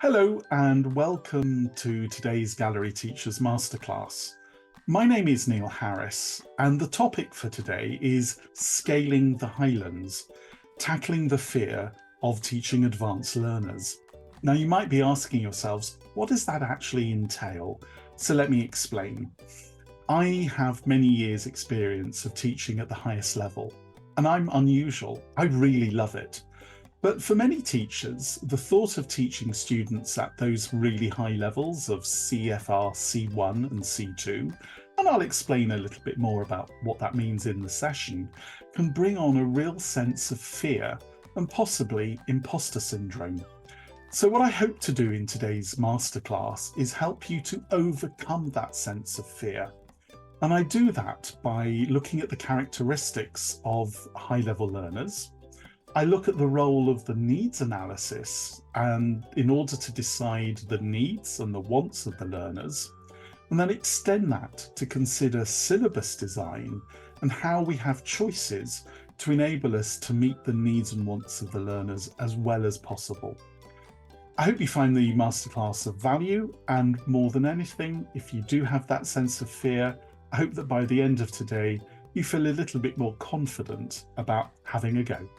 Hello and welcome to today's Gallery Teachers Masterclass. My name is Neil Harris and the topic for today is Scaling the Highlands, Tackling the Fear of Teaching Advanced Learners. Now you might be asking yourselves, what does that actually entail? So let me explain. I have many years' experience of teaching at the highest level, and I'm unusual. I really love it. But for many teachers, the thought of teaching students at those really high levels of CFR C1 and C2, and I'll explain a little bit more about what that means in the session, can bring on a real sense of fear and possibly imposter syndrome. So what I hope to do in today's masterclass is help you to overcome that sense of fear. And I do that by looking at the characteristics of high-level learners. I look at the role of the needs analysis and in order to decide the needs and the wants of the learners, and then extend that to consider syllabus design and how we have choices to enable us to meet the needs and wants of the learners as well as possible. I hope you find the masterclass of value, and more than anything, if you do have that sense of fear, I hope that by the end of today, you feel a little bit more confident about having a go.